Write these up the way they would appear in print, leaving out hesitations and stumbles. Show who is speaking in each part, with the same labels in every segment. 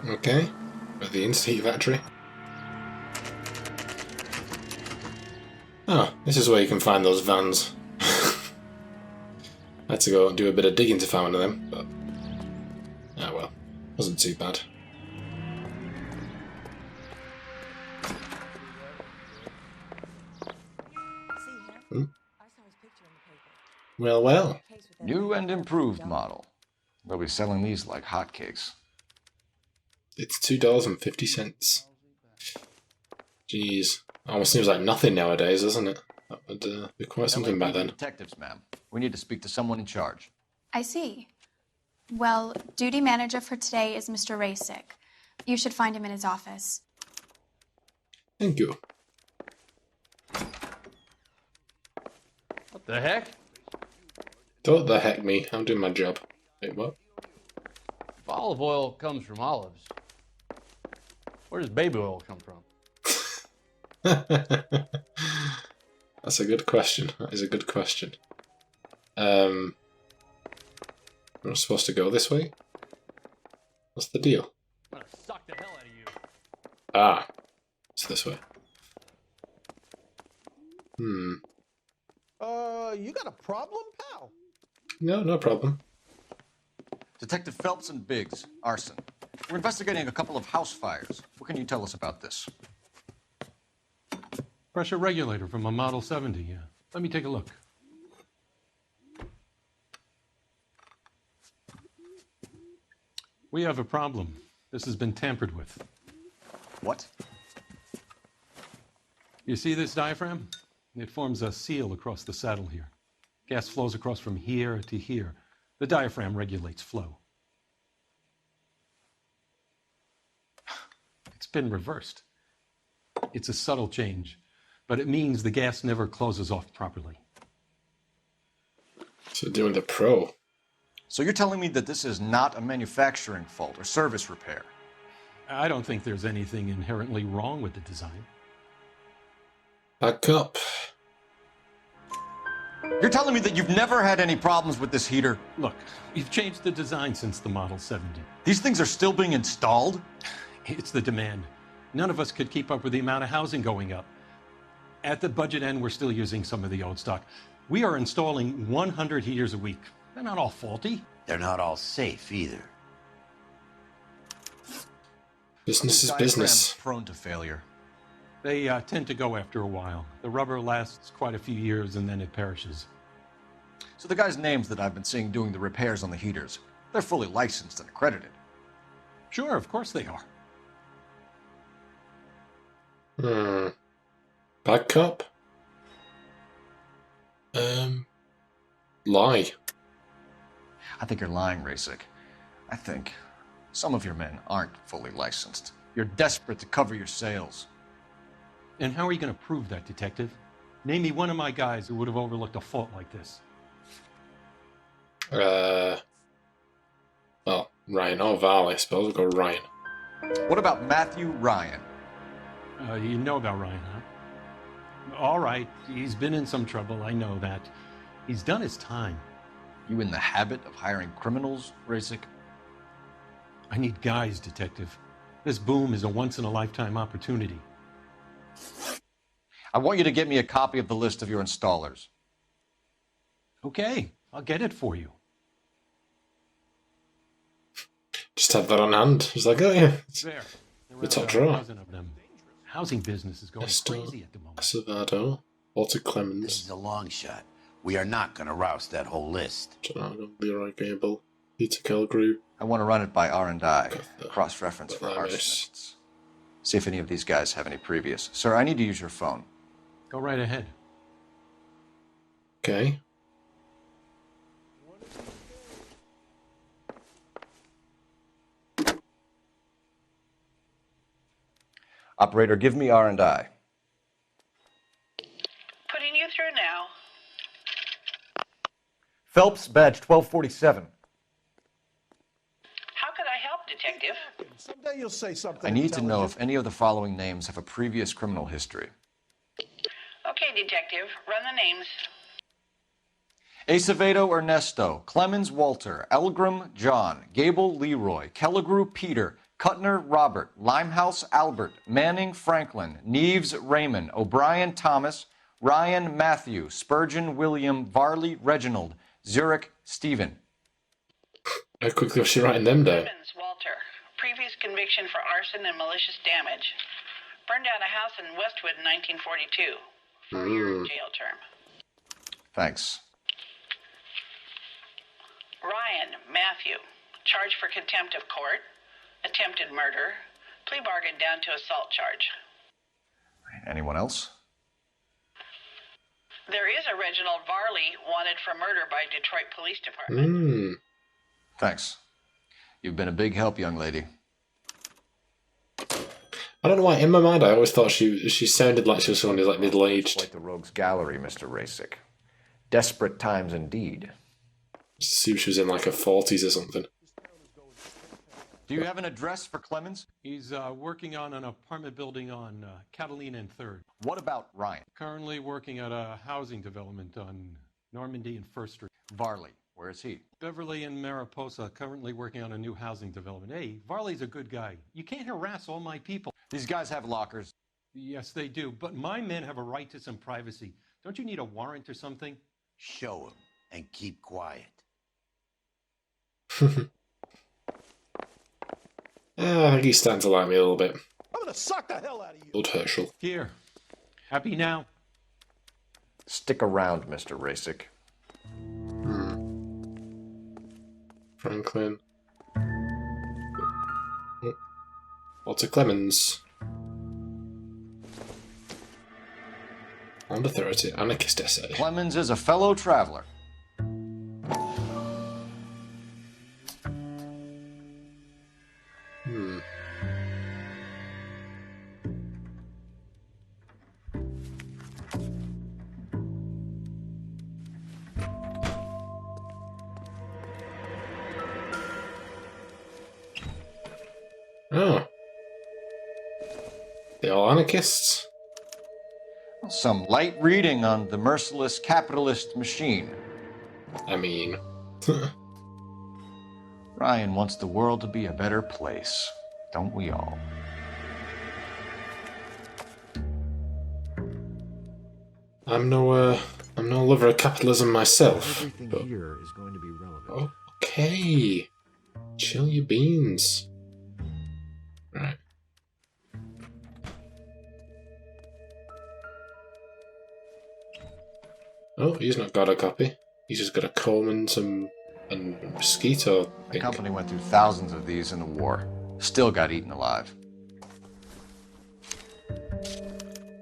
Speaker 1: Okay. At the InstaHeat factory. Oh, this is where you can find those vans. I had to go and do a bit of digging to find one of them, but... ah well. Wasn't too bad. Hmm? Well, well.
Speaker 2: New and improved model. They'll be selling these like hotcakes.
Speaker 1: It's $2.50. Jeez. Almost seems like nothing nowadays, doesn't it? That would be quite something back then.
Speaker 2: Detectives, ma'am. We need to speak to someone in charge.
Speaker 3: I see. Well, duty manager for today is Mr. Rasick. You should find him in his office.
Speaker 1: Thank you.
Speaker 4: What the heck?
Speaker 1: Don't the heck me. I'm doing my job. Wait, what?
Speaker 4: If olive oil comes from olives, where does baby oil come from?
Speaker 1: That's a good question. That is a good question. We're not supposed to go this way? What's the deal?
Speaker 4: I'm gonna suck the hell out of you.
Speaker 1: Ah. It's this way.
Speaker 5: You got a problem, pal?
Speaker 1: No, no problem.
Speaker 2: Detective Phelps and Biggs, arson. We're investigating a couple of house fires. What can you tell us about this?
Speaker 6: Pressure regulator from a Model 70, yeah. Let me take a look. We have a problem. This has been tampered with.
Speaker 2: What?
Speaker 6: You see this diaphragm? It forms a seal across the saddle here. Gas flows across from here to here. The diaphragm regulates flow. It's been reversed. It's a subtle change, but it means the gas never closes off properly.
Speaker 1: So doing the pro.
Speaker 2: So you're telling me that this is not a manufacturing fault or service repair?
Speaker 6: I don't think there's anything inherently wrong with the design.
Speaker 1: Back up.
Speaker 2: You're telling me that you've never had any problems with this heater?
Speaker 6: Look, we've changed the design since the Model 70.
Speaker 2: These things are still being installed?
Speaker 6: It's the demand. None of us could keep up with the amount of housing going up. At the budget end, we're still using some of the old stock. We are installing 100 heaters a week. They're not all faulty.
Speaker 7: They're not all safe either.
Speaker 1: Business is
Speaker 2: Diaphragm's
Speaker 1: business.
Speaker 2: prone to failure.
Speaker 6: They tend to go after a while. The rubber lasts quite a few years and then it perishes.
Speaker 2: So the guys' names that I've been seeing doing the repairs on the heaters, they're fully licensed and accredited.
Speaker 6: Sure, of course they are.
Speaker 1: Back up. Lie.
Speaker 2: I think you're lying, Rasick. I think some of your men aren't fully licensed. You're desperate to cover your sales.
Speaker 6: And how are you going to prove that, Detective? Name me one of my guys who would have overlooked a fault like this.
Speaker 1: Well, Ryan or Val, I suppose. We'll go Ryan.
Speaker 2: What about Matthew Ryan?
Speaker 6: You know about Ryan, huh? All right, he's been in some trouble, I know that. He's done his time.
Speaker 2: You in the habit of hiring criminals, Rasick?
Speaker 6: I need guys, Detective. This boom is a once-in-a-lifetime opportunity.
Speaker 2: I want you to get me a copy of the list of your installers.
Speaker 6: Okay, I'll get it for you.
Speaker 1: Just have that on hand. He's like, oh yeah.
Speaker 6: There.
Speaker 1: The top drawer.
Speaker 6: 1,000 of them. Housing business is going crazy at the moment.
Speaker 1: Savado. Walter
Speaker 7: This
Speaker 1: Clemens.
Speaker 7: is a long shot. We are not going to rouse that whole list.
Speaker 1: Gennaro, Leroy Gable. Peter Kilgrew.
Speaker 2: I want to run it by R&I,
Speaker 1: the-
Speaker 2: cross-reference for
Speaker 1: the virus.
Speaker 2: arsonists. See if any of these guys have any previous. Sir, I need to use your phone.
Speaker 6: Go right ahead.
Speaker 1: Okay.
Speaker 2: Operator, give me R&I.
Speaker 8: Putting you through now.
Speaker 2: Phelps, badge 1247.
Speaker 8: How could I help, Detective?
Speaker 5: Someday you'll say something
Speaker 2: I need to know if
Speaker 5: intelligent.
Speaker 2: any of the following names have a previous criminal history.
Speaker 8: Okay, Detective, run the names.
Speaker 2: Acevedo Ernesto, Clemens Walter, Elgram John, Gable Leroy, Kelligrew Peter, Cutner Robert, Limehouse Albert, Manning Franklin, Neves Raymond, O'Brien Thomas, Ryan Matthew, Spurgeon William, Varley Reginald, Zurich Stephen.
Speaker 1: How quickly was she writing them down?
Speaker 8: Simmons Walter. Previous conviction for arson and malicious damage. Burned down a house in Westwood in 1942. 4-year jail term.
Speaker 2: Thanks.
Speaker 8: Ryan Matthew. Charged for contempt of court. Attempted murder. Plea bargain down to assault charge.
Speaker 2: Anyone else?
Speaker 8: There is a Reginald Varley wanted for murder by Detroit Police Department.
Speaker 2: Thanks. You've been a big help, young lady.
Speaker 1: I don't know why, in my mind I always thought she sounded like she was someone who's like middle-aged.
Speaker 2: Like the Rogues Gallery, Mr. Rasick. Desperate times indeed.
Speaker 1: Just assume she was in like her 40s or something.
Speaker 2: Do you have an address for Clemens?
Speaker 6: He's working on an apartment building on Catalina and 3rd.
Speaker 2: What about Ryan?
Speaker 6: Currently working at a housing development on Normandy and 1st Street.
Speaker 2: Varley, where is he?
Speaker 6: Beverly and Mariposa, currently working on a new housing development. Hey, Varley's a good guy. You can't harass all my people.
Speaker 2: These guys have lockers.
Speaker 6: Yes, they do, but my men have a right to some privacy. Don't you need a warrant or something?
Speaker 7: Show him and keep quiet.
Speaker 1: I think he's starting to like me a little bit.
Speaker 5: I'm gonna suck the hell out of you.
Speaker 1: Old Herschel.
Speaker 6: Here. Happy now?
Speaker 2: Stick around, Mr. Rasick.
Speaker 1: Franklin. Walter Clemens. On Authority, anarchist essay.
Speaker 2: Clemens is a fellow traveler.
Speaker 1: Oh. They all anarchists?
Speaker 2: Some light reading on the merciless capitalist machine.
Speaker 1: I mean...
Speaker 2: Ryan wants the world to be a better place. Don't we all?
Speaker 1: I'm no lover of capitalism myself.
Speaker 9: Everything
Speaker 1: But...
Speaker 9: here is going to be relevant.
Speaker 1: Okay. Chill your beans. Right. Oh, he's not got a copy. He's just got a comb and some mosquito.
Speaker 2: The company went through thousands of these in the war. Still got eaten alive.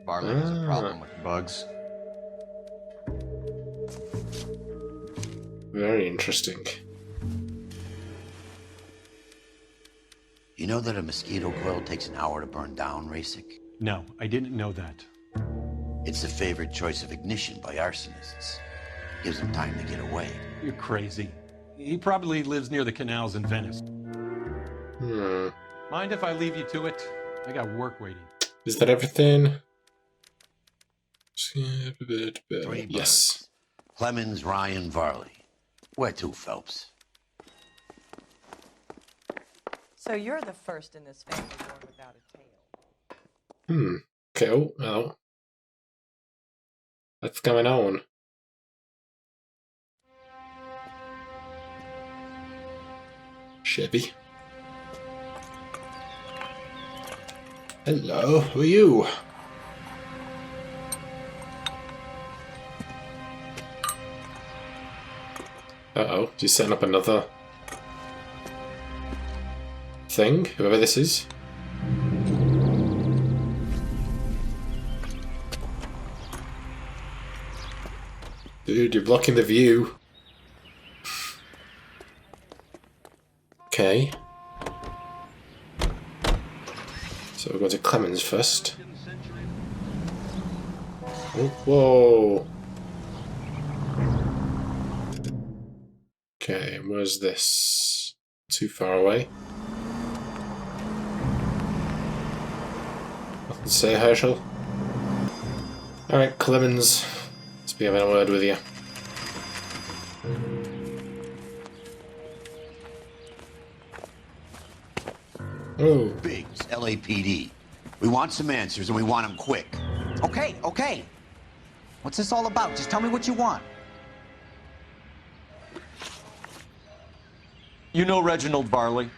Speaker 2: Varley has a problem with bugs.
Speaker 1: Very interesting.
Speaker 7: You know that a mosquito coil takes an hour to burn down, Rasick?
Speaker 6: No, I didn't know that.
Speaker 7: It's the favorite choice of ignition by arsonists. Gives them time to get away.
Speaker 6: You're crazy. He probably lives near the canals in Venice. Mind if I leave you to it? I got work waiting.
Speaker 1: Is that everything?
Speaker 7: Three
Speaker 1: Yes.
Speaker 7: birds. Clemens, Ryan, Varley. Where to, Phelps?
Speaker 10: So you're the first in this family born without a tail.
Speaker 1: Okay, oh, hello. What's going on? Chevy. Hello, who are you? Uh-oh, he's setting up another thing, whoever this is. Dude, you're blocking the view. Okay. So we'll go to Clemens first. Oh, whoa. Okay, where's this? Too far away. Nothing to say, Herschel. Alright, Clemens. Let's be having a word with you. Oh.
Speaker 7: Biggs, LAPD. We want some answers and we want them quick.
Speaker 9: Okay, okay. What's this all about? Just tell me what you want.
Speaker 2: You know Reginald Varley?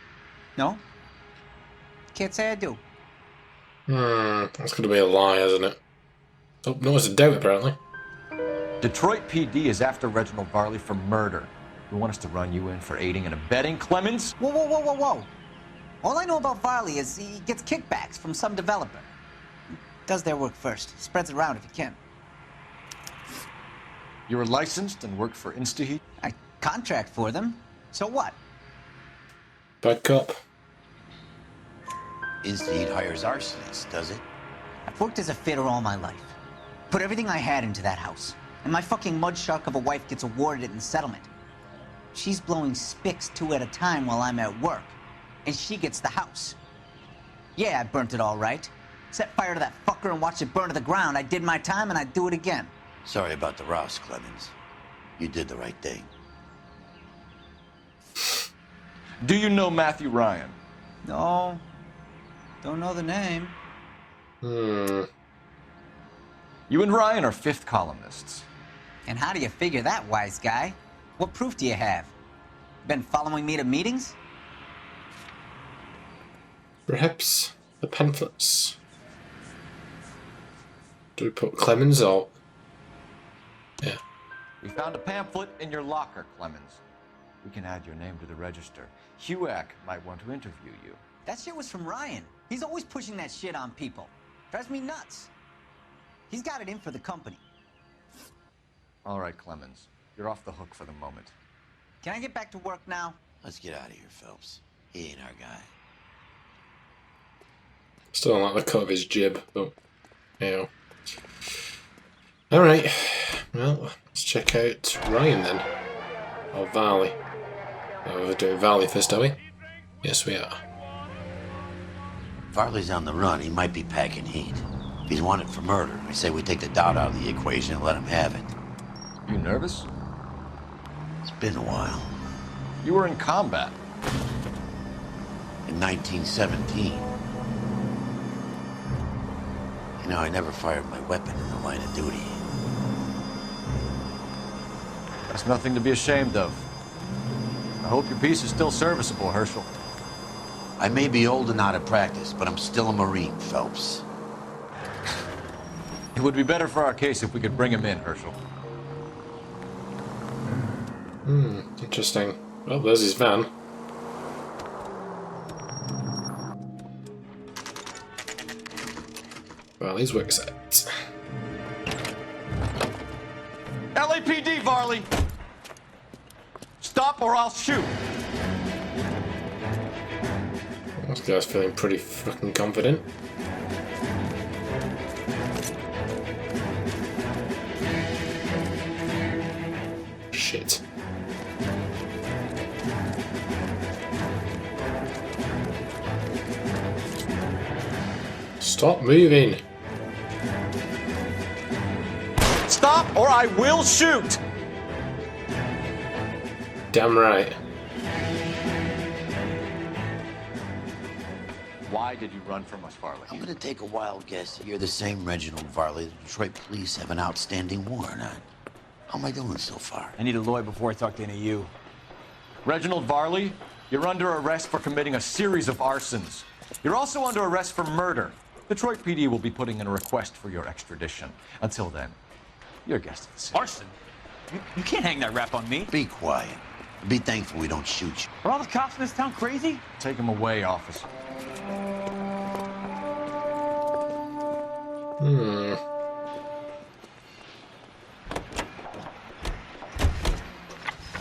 Speaker 9: No? Can't say I do.
Speaker 1: That's gonna be a lie, isn't it? Oh, no one's a doubt, apparently.
Speaker 2: Detroit PD is after Reginald Varley for murder. You want us to run you in for aiding and abetting Clemens?
Speaker 9: Whoa, whoa, whoa, whoa, whoa. All I know about Varley is he gets kickbacks from some developer. Does their work first. Spreads it around if he can.
Speaker 2: You were licensed and worked for InstaHeat?
Speaker 9: I contract for them. So what?
Speaker 1: Bad cop.
Speaker 7: InstaHeat hires arsonists, does it?
Speaker 9: I've worked as a fitter all my life. Put everything I had into that house. And my fucking mud shark of a wife gets awarded it in settlement. She's blowing spics 2 at a time while I'm at work. And she gets the house. Yeah, I burnt it all right. Set fire to that fucker and watched it burn to the ground. I did my time and I'd do it again.
Speaker 7: Sorry about the Ross, Clemens. You did the right thing.
Speaker 2: Do you know Matthew Ryan?
Speaker 9: No. Don't know the name.
Speaker 2: You and Ryan are fifth columnists.
Speaker 9: And how do you figure that, wise guy? What proof do you have? Been following me to meetings?
Speaker 1: Perhaps the pamphlets. Do we put Clemens or... Yeah.
Speaker 2: We found a pamphlet in your locker, Clemens. We can add your name to the register. HUAC might want to interview you.
Speaker 9: That shit was from Ryan. He's always pushing that shit on people. Drives me nuts. He's got it in for the company.
Speaker 2: All right, Clemens. You're off the hook for the moment.
Speaker 9: Can I get back to work now?
Speaker 7: Let's get out of here, Phelps. He ain't our guy.
Speaker 1: Still don't like the cut of his jib, but... Ew. Alright. Well, let's check out Ryan then. Or Varley. Oh, we're doing Varley first, are we? Yes, we are.
Speaker 7: Varley's on the run. He might be packing heat. If he's wanted for murder, I say we take the doubt out of the equation and let him have it.
Speaker 2: You nervous?
Speaker 7: It's been a while.
Speaker 2: You were in combat.
Speaker 7: In 1917. You know, I never fired my weapon in the line of duty.
Speaker 2: That's nothing to be ashamed of. I hope your piece is still serviceable, Herschel.
Speaker 7: I may be old and out of practice, but I'm still a Marine, Phelps.
Speaker 2: It would be better for our case if we could bring him in, Herschel.
Speaker 1: Interesting. Well, there's his van. Well, his work set.
Speaker 2: LAPD, Varley! Stop or I'll shoot!
Speaker 1: This guy's feeling pretty fucking confident. Shit. Stop moving.
Speaker 2: Stop or I will shoot!
Speaker 1: Damn right.
Speaker 2: Why did you run from us, Varley?
Speaker 7: I'm gonna take a wild guess that you're the same Reginald Varley the Detroit police have an outstanding warrant on. How am I doing so far?
Speaker 9: I need a lawyer before I talk to any of you.
Speaker 2: Reginald Varley, you're under arrest for committing a series of arsons. You're also under arrest for murder. Detroit PD will be putting in a request for your extradition. Until then, you're a guest of the city.
Speaker 9: Arson? You can't hang that rap on me.
Speaker 7: Be quiet. Be thankful we don't shoot you.
Speaker 9: Are all the cops in this town crazy?
Speaker 2: Take him away, officer.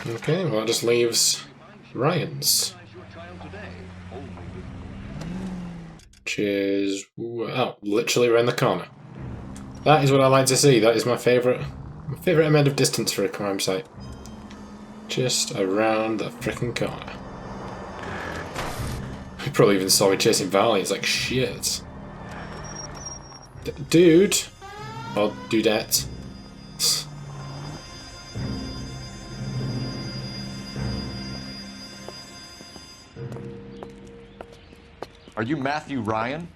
Speaker 1: Okay, well, that just leaves Ryan's. Which is... oh, literally around the corner. That is what I like to see. That is my favourite amount of distance for a crime site. Just around the frickin' corner. He probably even saw me chasing Varley. It's like, shit. Dude! Or dudette.
Speaker 2: Are you Matthew Ryan?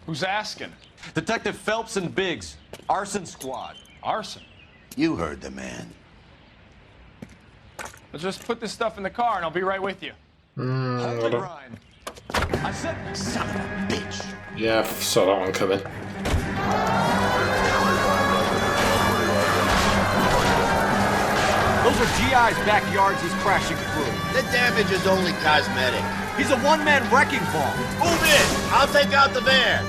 Speaker 5: Who's asking?
Speaker 2: Detective Phelps and Biggs, arson squad.
Speaker 5: Arson.
Speaker 7: You heard the man.
Speaker 5: Let's just put this stuff in the car and I'll be right with you.
Speaker 2: Hold it, Ryan. I said,
Speaker 7: Son of a bitch.
Speaker 1: Yeah, I saw that one coming.
Speaker 2: those are GI's backyards he's crashing through.
Speaker 7: The damage is only cosmetic.
Speaker 2: He's a one-man wrecking ball.
Speaker 7: Move in. I'll take out the van.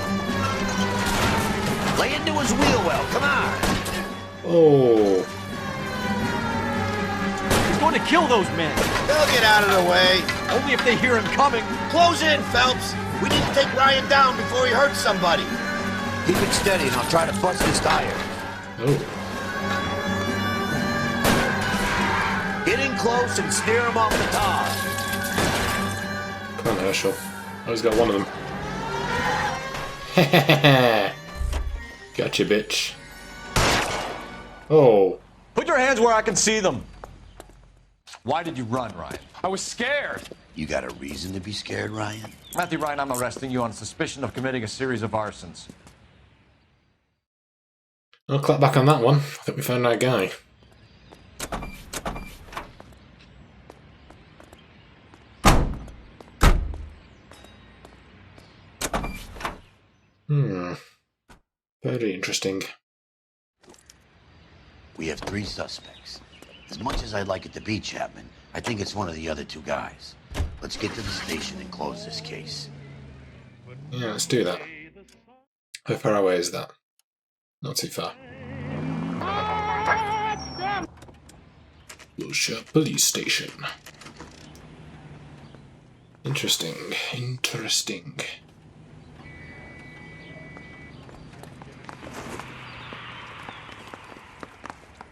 Speaker 7: Lay into his wheel well. Come on.
Speaker 1: Oh.
Speaker 2: He's going to kill those men.
Speaker 7: They'll get out of the way.
Speaker 2: Only if they hear him coming.
Speaker 7: Close in, Phelps. We need to take Ryan down before he hurts somebody. Keep it steady and I'll try to bust his tire.
Speaker 1: Oh.
Speaker 7: Get in close and steer him off the tar.
Speaker 1: Come on, Herschel. Oh, he's got one of them. Gotcha, bitch. Oh.
Speaker 2: Put your hands where I can see them. Why did you run, Ryan?
Speaker 5: I was scared.
Speaker 7: You got a reason to be scared, Ryan?
Speaker 2: Matthew Ryan, I'm arresting you on suspicion of committing a series of arsons.
Speaker 1: I'll clap back on that one. I think we found our guy. Very interesting.
Speaker 7: We have 3 suspects. As much as I'd like it to be Chapman, I think it's one of the other 2 guys. Let's get to the station and close this case.
Speaker 1: Yeah, let's do that. How far away is that? Not too far. Wilshire Police Station. Interesting. Interesting.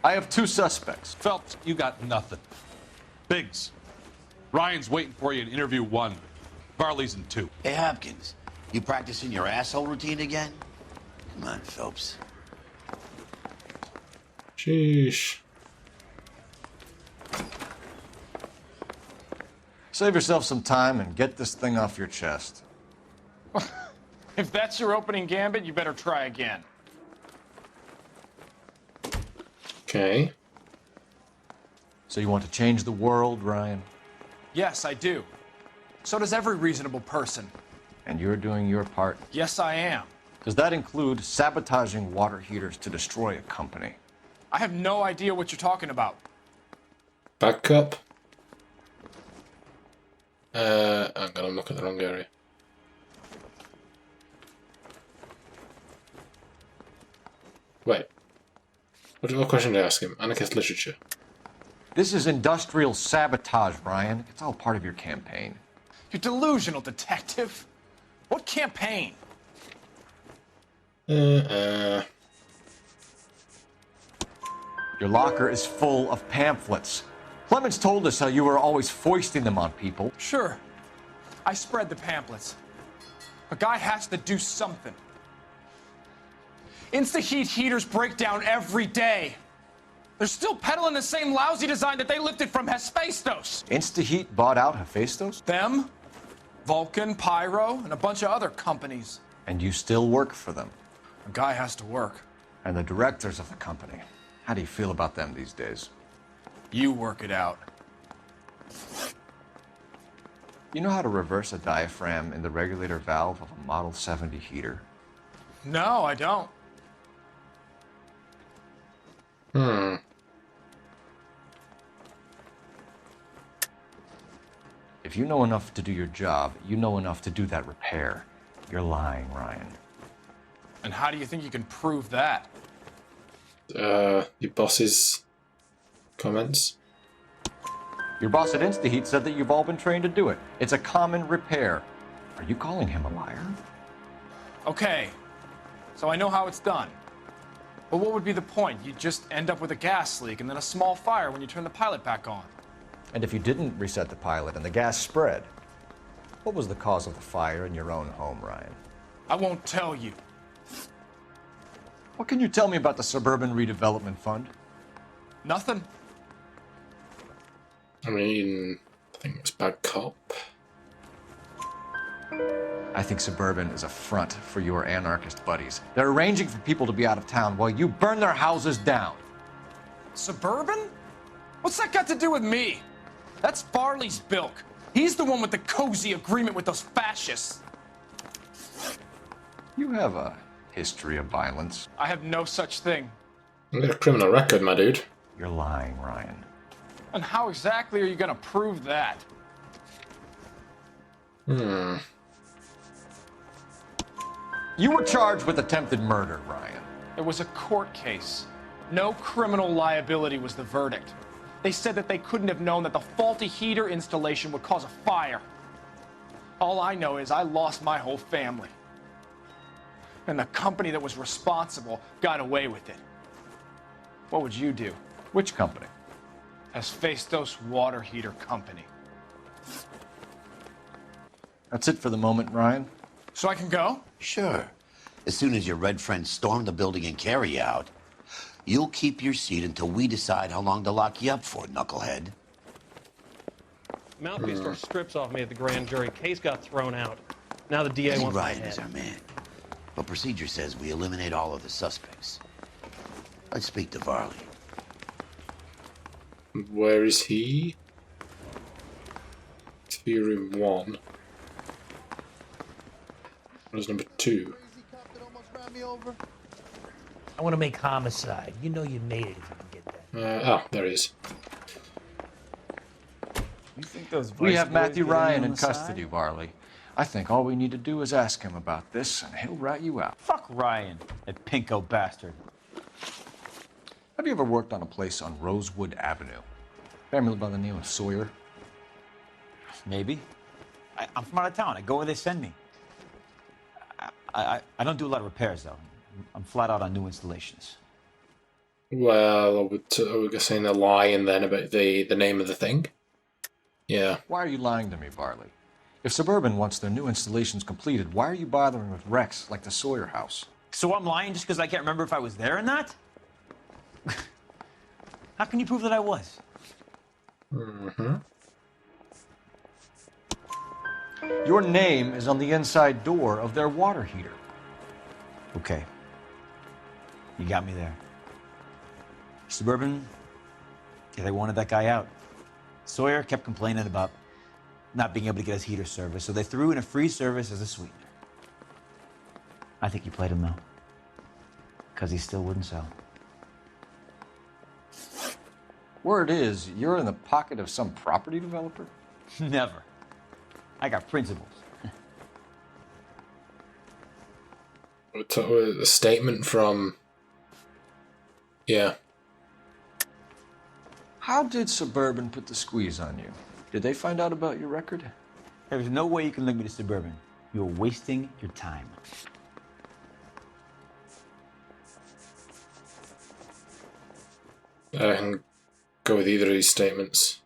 Speaker 2: I have 2 suspects.
Speaker 6: Phelps, you got nothing. Biggs, Ryan's waiting for you in interview 1. Varley's in 2.
Speaker 7: Hey, Hopkins, you practicing your asshole routine again? Come on, Phelps.
Speaker 1: Sheesh.
Speaker 2: Save yourself some time and get this thing off your chest.
Speaker 5: If that's your opening gambit, you better try again.
Speaker 1: Okay.
Speaker 2: So you want to change the world, Ryan?
Speaker 5: Yes, I do. So does every reasonable person.
Speaker 2: And you're doing your part?
Speaker 5: Yes, I am.
Speaker 2: Does that include sabotaging water heaters to destroy a company?
Speaker 5: I have no idea what you're talking about.
Speaker 1: Back up. Hang on, I'm looking at the wrong area. Wait. What question did I ask him? Anarchist literature.
Speaker 2: This is industrial sabotage, Ryan. It's all part of your campaign.
Speaker 5: You're delusional, detective. What campaign?
Speaker 2: Your locker is full of pamphlets. Clemens told us how you were always foisting them on people.
Speaker 5: Sure. I spread the pamphlets. A guy has to do something. InstaHeat heaters break down every day. They're still peddling the same lousy design that they lifted from Hephaestus.
Speaker 2: InstaHeat bought out Hephaestus?
Speaker 5: Them, Vulcan, Pyro, and a bunch of other companies.
Speaker 2: And you still work for them.
Speaker 5: A guy has to work.
Speaker 2: And the directors of the company. How do you feel about them these days?
Speaker 5: You work it out.
Speaker 2: You know how to reverse a diaphragm in the regulator valve of a Model 70 heater?
Speaker 5: No, I don't.
Speaker 2: If you know enough to do your job, you know enough to do that repair. You're lying, Ryan.
Speaker 5: And how do you think you can prove that?
Speaker 1: Your boss's comments.
Speaker 2: Your boss at InstaHeat said that you've all been trained to do it. It's a common repair. Are you calling him a liar?
Speaker 5: Okay, so I know how it's done. But what would be the point? You'd just end up with a gas leak and then a small fire when you turn the pilot back on.
Speaker 2: And if you didn't reset the pilot and the gas spread, what was the cause of the fire in your own home, Ryan?
Speaker 5: I won't tell you.
Speaker 2: What can you tell me about the Suburban Redevelopment Fund?
Speaker 5: Nothing.
Speaker 1: I mean, I think it's bad cop.
Speaker 2: I think Suburban is a front for your anarchist buddies. They're arranging for people to be out of town while you burn their houses down.
Speaker 5: Suburban? What's that got to do with me? That's Farley's bilk. He's the one with the cozy agreement with those fascists.
Speaker 2: You have a history of violence.
Speaker 5: I have no such thing.
Speaker 1: You got a criminal record, my dude.
Speaker 2: You're lying, Ryan.
Speaker 5: And how exactly are you gonna prove that?
Speaker 2: You were charged with attempted murder, Ryan.
Speaker 5: It was a court case. No criminal liability was the verdict. They said that they couldn't have known that the faulty heater installation would cause a fire. All I know is I lost my whole family. And the company that was responsible got away with it. What would you do?
Speaker 2: Which company?
Speaker 5: Hephaestus Water Heater Company.
Speaker 2: That's it for the moment, Ryan.
Speaker 5: So I can go?
Speaker 7: Sure. As soon as your red friends storm the building and carry you out, you'll keep your seat until we decide how long to lock you up for, knucklehead.
Speaker 11: Mouthpiece tore strips off me at the grand jury. Case got thrown out. Now the DA wants my
Speaker 7: Ryan
Speaker 11: head.
Speaker 7: is our man. But procedure says we eliminate all of the suspects. Let's speak to Varley.
Speaker 1: Where is he? TV room 1. Where's number 2?
Speaker 12: I want to make homicide. You know you made it if you can get that.
Speaker 1: There he is.
Speaker 5: You think those
Speaker 2: We have
Speaker 5: vice
Speaker 2: Matthew
Speaker 5: boys get
Speaker 2: Ryan
Speaker 5: on
Speaker 2: in
Speaker 5: the side?
Speaker 2: custody, Varley. I think all we need to do is ask him about this, and he'll rat you out.
Speaker 13: Fuck Ryan, that pinko bastard.
Speaker 2: Have you ever worked on a place on Rosewood Avenue? Family by the name of Sawyer?
Speaker 13: Maybe. I'm from out of town. I go where they send me. I don't do a lot of repairs, though. I'm flat out on new installations.
Speaker 1: Well, are we saying a lie then about the name of the thing? Yeah.
Speaker 2: Why are you lying to me, Varley? If Suburban wants their new installations completed, why are you bothering with wrecks like the Sawyer house?
Speaker 13: So I'm lying just because I can't remember if I was there or not? How can you prove that I was?
Speaker 2: Your name is on the inside door of their water heater.
Speaker 13: Okay. You got me there. Suburban, yeah, they wanted that guy out. Sawyer kept complaining about not being able to get his heater service, so they threw in a free service as a sweetener. I think he played him, though, because he still wouldn't sell.
Speaker 2: Word is, you're in the pocket of some property developer?
Speaker 13: Never. I got principles.
Speaker 1: A statement from... Yeah.
Speaker 2: How did Suburban put the squeeze on you? Did they find out about your record?
Speaker 13: There's no way you can link me to Suburban. You're wasting your time.
Speaker 1: I can go with either of these statements.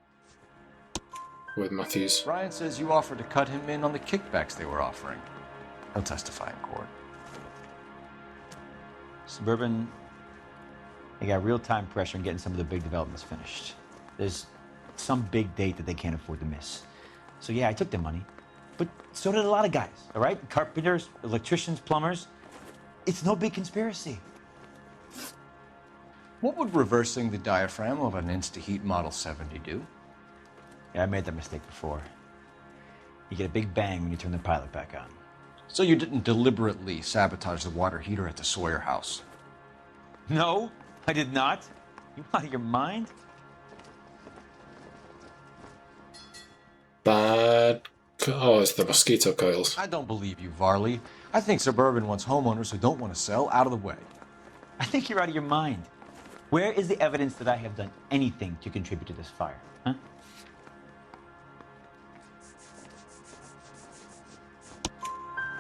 Speaker 1: With Matthews.
Speaker 2: Ryan says you offered to cut him in on the kickbacks they were offering. He'll testify in court.
Speaker 13: Suburban, they got real-time pressure on getting some of the big developments finished. There's some big date that they can't afford to miss. So yeah, I took their money, but so did a lot of guys, all right? Carpenters, electricians, plumbers. It's no big conspiracy.
Speaker 2: What would reversing the diaphragm of an InstaHeat Model 70 do?
Speaker 13: Yeah, I made that mistake before. You get a big bang when you turn the pilot back on.
Speaker 2: So you didn't deliberately sabotage the water heater at the Sawyer house?
Speaker 13: No, I did not. You out of your mind?
Speaker 1: Bad... Oh, it's the mosquito coils.
Speaker 2: I don't believe you, Varley. I think Suburban wants homeowners who don't want to sell out of the way.
Speaker 13: I think you're out of your mind. Where is the evidence that I have done anything to contribute to this fire, huh?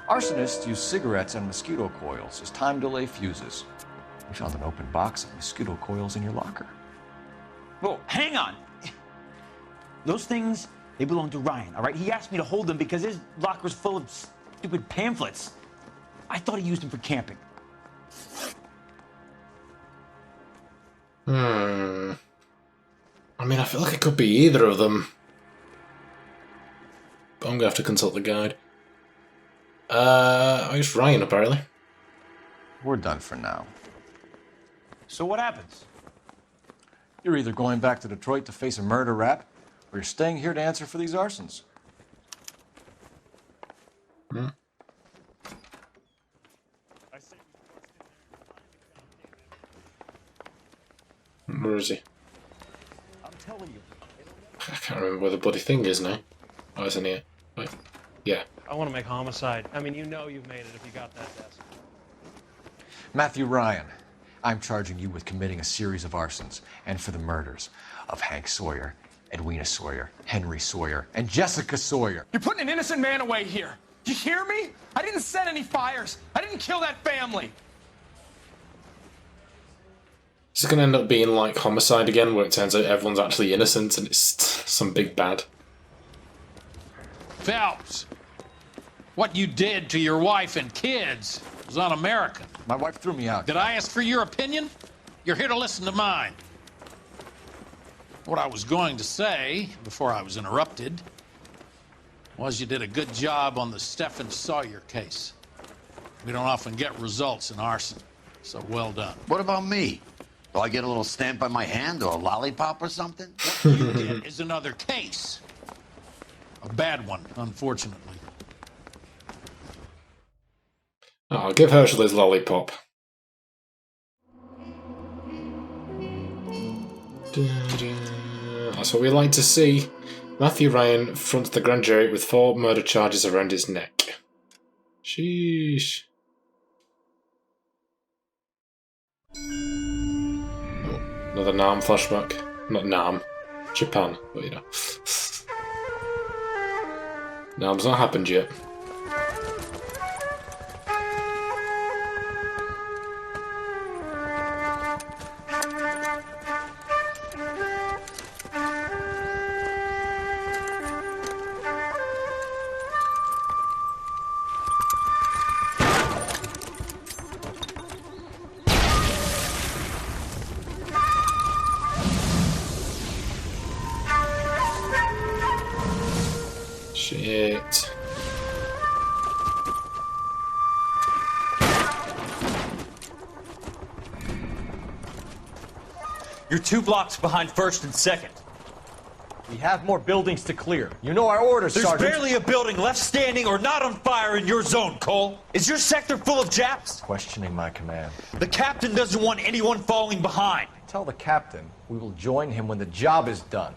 Speaker 2: Arsonists use cigarettes and mosquito coils as time delay fuses. We found an open box of mosquito coils in your locker.
Speaker 13: Whoa, hang on! Those things, they belong to Ryan, all right? He asked me to hold them because his locker's full of stupid pamphlets. I thought he used them for camping.
Speaker 1: I mean, I feel like it could be either of them. But I'm gonna have to consult the guide. It's Ryan, apparently.
Speaker 2: We're done for now.
Speaker 13: So what happens?
Speaker 2: You're either going back to Detroit to face a murder rap, or you're staying here to answer for these arsons.
Speaker 1: Hmm. Where is he?
Speaker 13: I'm telling you.
Speaker 1: I can't remember where the bloody thing is now. Oh, it's in here. Right. Yeah.
Speaker 11: I want to make homicide. I mean, you know you've made it if you got that desk.
Speaker 2: Matthew Ryan, I'm charging you with committing a series of arsons and for the murders of Hank Sawyer, Edwina Sawyer, Henry Sawyer, and Jessica Sawyer.
Speaker 5: You're putting an innocent man away here. You hear me? I didn't set any fires. I didn't kill that family.
Speaker 1: Is it going to end up being like Homicide again, where it turns out everyone's actually innocent and it's some big bad?
Speaker 14: Phelps, what you did to your wife and kids was un-American.
Speaker 2: My wife threw me out.
Speaker 14: Did I ask for your opinion? You're here to listen to mine. What I was going to say, before I was interrupted, was you did a good job on the Stephen Sawyer case. We don't often get results in arson, so well done.
Speaker 7: What about me? Do I get a little stamp by my hand or a lollipop or something?
Speaker 14: What you did is another case. A bad one, unfortunately.
Speaker 1: Oh, I'll give Herschel his lollipop. That's what we like to see. Matthew Ryan fronts the grand jury with 4 murder charges around his neck. Sheesh. Oh, another Nam flashback. Not Nam. Japan, but you know. Nam's not happened yet. Shit.
Speaker 15: You're 2 blocks behind 1st and 2nd. We have more buildings to clear. You know our orders,
Speaker 16: There's
Speaker 15: Sergeant.
Speaker 16: barely a building left standing or not on fire in your zone, Cole. Is your sector full of Japs?
Speaker 2: Questioning my command.
Speaker 16: The captain doesn't want anyone falling behind.
Speaker 2: Tell the captain we will join him when the job is done.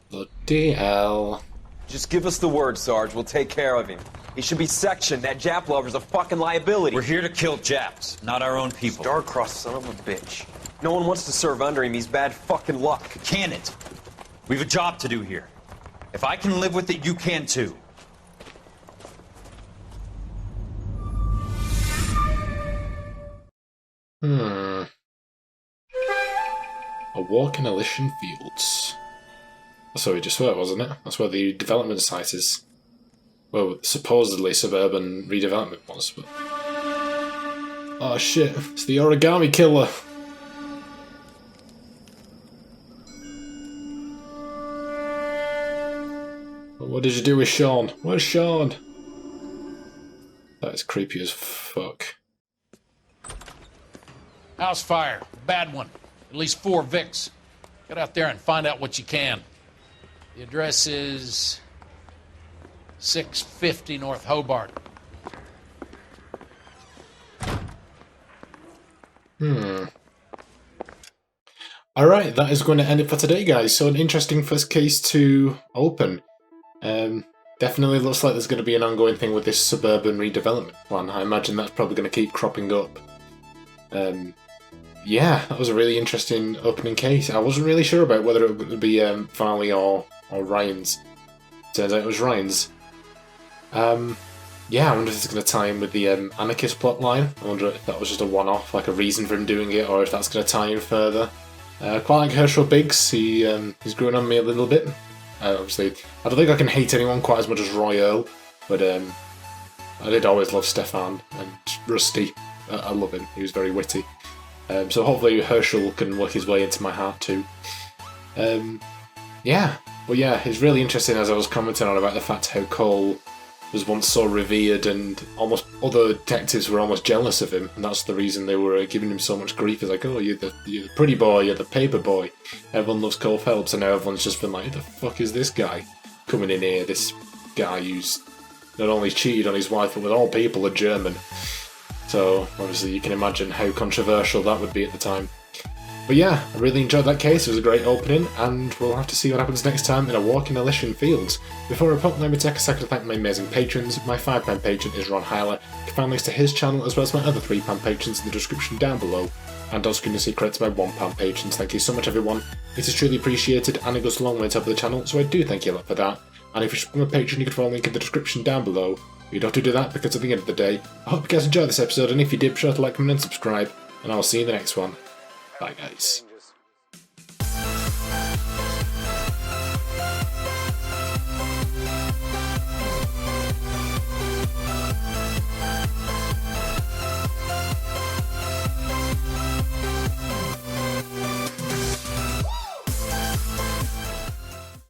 Speaker 1: Bloody hell.
Speaker 17: Just give us the word, Sarge. We'll take care of him. He should be sectioned. That Jap lover's a fucking liability.
Speaker 16: We're here to kill Japs, not our own people.
Speaker 17: Star-crossed son of a bitch. No one wants to serve under him. He's bad fucking luck.
Speaker 16: Can it? We have a job to do here. If I can live with it, you can too.
Speaker 1: A walk in Elysian Fields. That's where we just were, wasn't it? That's where the development site is. Well, supposedly suburban redevelopment was, but... Oh shit, it's the origami killer! What did you do with Sean? Where's Sean? That is creepy as fuck.
Speaker 14: House fire. Bad one. At least 4 Vicks. Get out there and find out what you can. The address is 650 North Hobart.
Speaker 1: Alright, that is going to end it for today, guys. So an interesting first case to open. Definitely looks like there's going to be an ongoing thing with this suburban redevelopment plan. I imagine that's probably going to keep cropping up. Yeah, that was a really interesting opening case. I wasn't really sure about whether it would be Farley or Ryan's. Turns out it was Ryan's. Yeah, I wonder if it's going to tie in with the anarchist plotline. I wonder if that was just a one-off, like a reason for him doing it, or if that's going to tie in further. Quite like Herschel Biggs. He's growing on me a little bit. Obviously, I don't think I can hate anyone quite as much as Roy Earl, but I did always love Stefan and Rusty. I love him. He was very witty. So hopefully Herschel can work his way into my heart too. Yeah, But yeah, it's really interesting, as I was commenting on, about the fact how Cole was once so revered and almost other detectives were almost jealous of him, and that's the reason they were giving him so much grief. It's like, oh, you're the pretty boy, you're the paper boy. Everyone loves Cole Phelps, and now everyone's just been like, who the fuck is this guy coming in here? This guy who's not only cheated on his wife, but with all people are German. So obviously you can imagine how controversial that would be at the time. But yeah, I really enjoyed that case. It was a great opening, and we'll have to see what happens next time in a walk in Elysian Fields. Before I pop, let me take a second to thank my amazing patrons. My £5 patron is Ron Hyler. You can find links to his channel as well as my other £3 patrons in the description down below. And on screen to see credits to my £1 patrons. Thank you so much, everyone. It is truly appreciated, and it goes a long way to help the channel, so I do thank you a lot for that. And if you're become a patron, you can follow a link in the description down below. You don't have to do that, because at the end of the day, I hope you guys enjoyed this episode, and if you did, be sure to like, comment and subscribe, and I'll see you in the next one. Bye, guys.